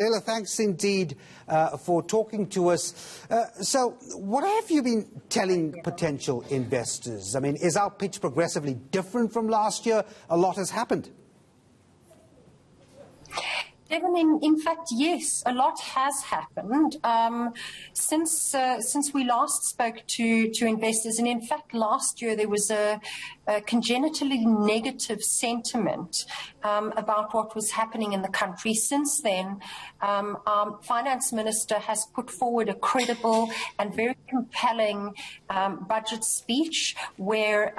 Leila, thanks indeed for talking to us. So what have you been telling potential investors? I mean, is our pitch progressively different from last year? A lot has happened. Devin, in fact, yes, a lot has happened since we last spoke to investors. And in fact, last year there was a congenitally negative sentiment about what was happening in the country. Since then, our finance minister has put forward a credible and very compelling budget speech where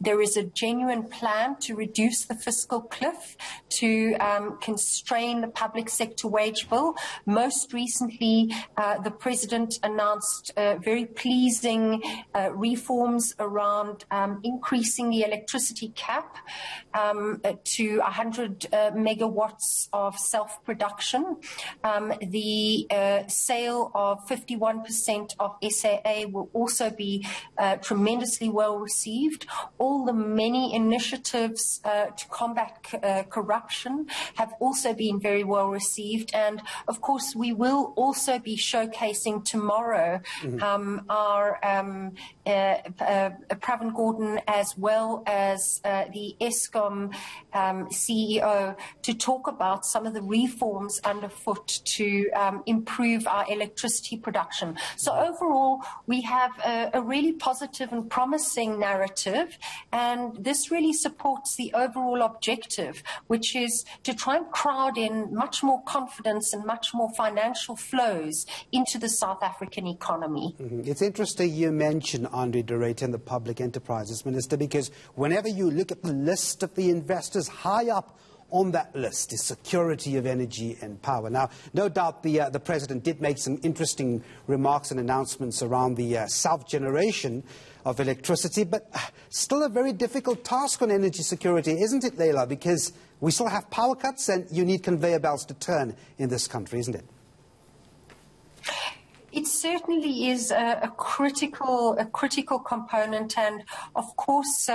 there is a genuine plan to reduce the fiscal cliff, to constrain the public sector wage bill. Most recently, the president announced very pleasing reforms around increasing the electricity cap to 100 megawatts of self-production. The sale of 51% of SAA will also be tremendously well received. All the many initiatives to combat corruption have also been very well received. And of course, we will also be showcasing tomorrow our Pravin Gordhan, as well as the ESCOM CEO, to talk about some of the reforms underfoot to improve our electricity production. So overall, we have a really positive and promising narrative, and this really supports the overall objective, which is to try and crowd in much more confidence and much more financial flows into the South African economy. It's interesting you mention Andre de Ruyter and the Public Enterprises Minister, because whenever you look at the list of the investors, high up on that list is security of energy and power. Now, no doubt the President did make some interesting remarks and announcements around the self-generation of electricity, but still a very difficult task on energy security, isn't it, Leila? Because we still have power cuts and you need conveyor belts to turn in this country, isn't it? It certainly is a critical component, and of course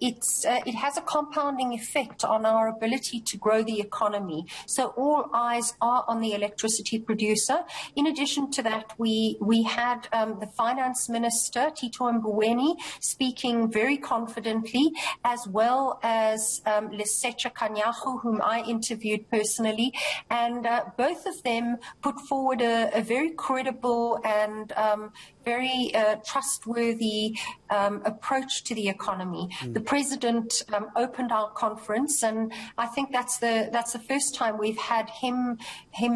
it has a compounding effect on our ability to grow the economy. So all eyes are on the electricity producer. In addition to that, we had the Finance Minister Tito Mboweni speaking very confidently, as well as Lesetja Kganyago, whom I interviewed personally, and both of them put forward a very credible and very trustworthy approach to the economy. The President opened our conference, and I think that's the first time we've had him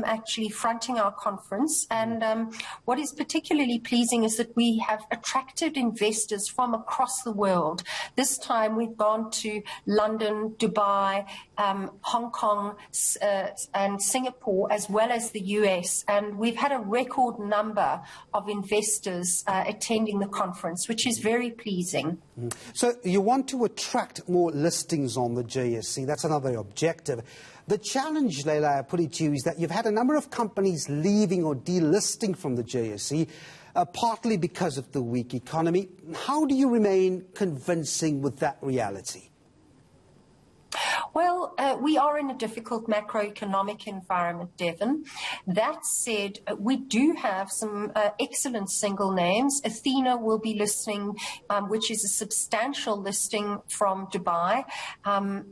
actually fronting our conference. And what is particularly pleasing is that we have attracted investors from across the world. This time we've gone to London, Dubai, Hong Kong, and Singapore, as well as the US, and we've had a record number of investors attending the conference, which is very pleasing. So you want to attract more listings on the JSE. That's another objective. The challenge, Leila, I put it to you, is that you've had a number of companies leaving or delisting from the JSE, partly because of the weak economy. How do you remain convincing with that reality? Well, we are in a difficult macroeconomic environment, Devin. That said, we do have some excellent single names. Athena will be listing, which is a substantial listing from Dubai.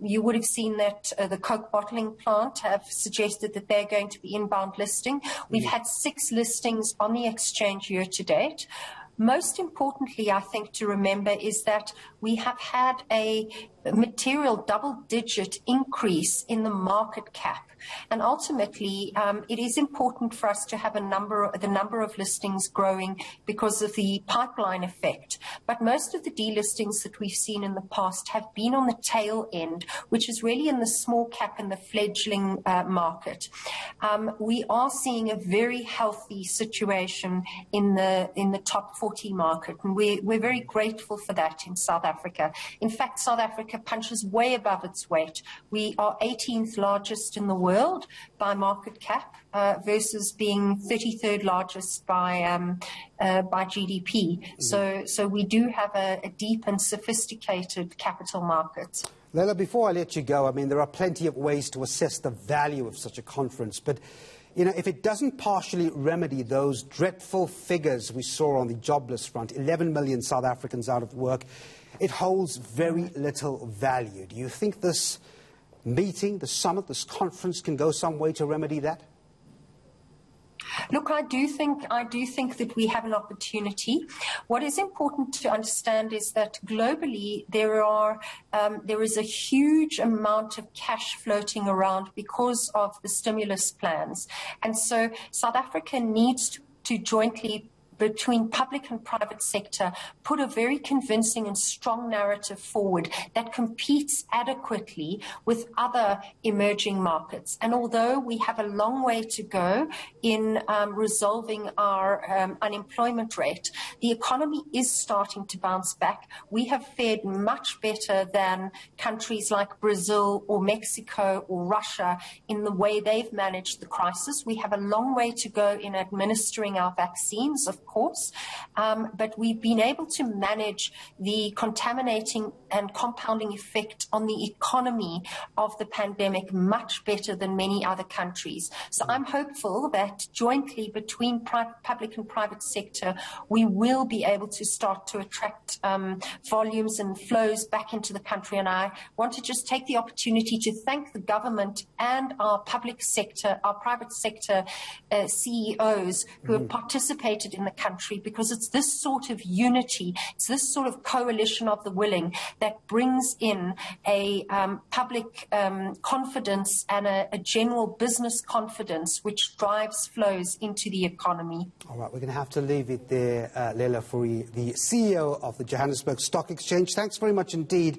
You would have seen that the Coke bottling plant have suggested that they're going to be inbound listing. We've had 6 listings on the exchange year to date. Most importantly, I think, to remember is that we have had a material double-digit increase in the market cap. And ultimately, it is important for us to have the number of listings growing because of the pipeline effect. But most of the delistings that we've seen in the past have been on the tail end, which is really in the small cap and the fledgling market. We are seeing a very healthy situation in the top 40 market, and we're very grateful for that in South Africa. In fact, South Africa punches way above its weight. We are 18th largest in the world by market cap versus being 33rd largest by GDP. So we do have a deep and sophisticated capital market. Leila, before I let you go, I mean, there are plenty of ways to assess the value of such a conference, but if it doesn't partially remedy those dreadful figures we saw on the jobless front, 11 million South Africans out of work, it holds very little value. Do you think this meeting, the summit, this conference can go some way to remedy that? Look, I do think that we have an opportunity. What is important to understand is that globally there is a huge amount of cash floating around because of the stimulus plans. And so South Africa needs to jointly, between public and private sector, put a very convincing and strong narrative forward that competes adequately with other emerging markets. And although we have a long way to go in resolving our unemployment rate, the economy is starting to bounce back. We have fared much better than countries like Brazil or Mexico or Russia in the way they've managed the crisis. We have a long way to go in administering our vaccines, of course, but we've been able to manage the contaminating and compounding effect on the economy of the pandemic much better than many other countries. So I'm hopeful that jointly between public and private sector, we will be able to start to attract volumes and flows back into the country. And I want to just take the opportunity to thank the government and our public sector, our private sector CEOs who have participated in the country, because it's this sort of unity, it's this sort of coalition of the willing that brings in a public confidence and a general business confidence which drives flows into the economy. All right, we're going to have to leave it there. Leila Fourie, the CEO of the Johannesburg Stock Exchange. Thanks very much indeed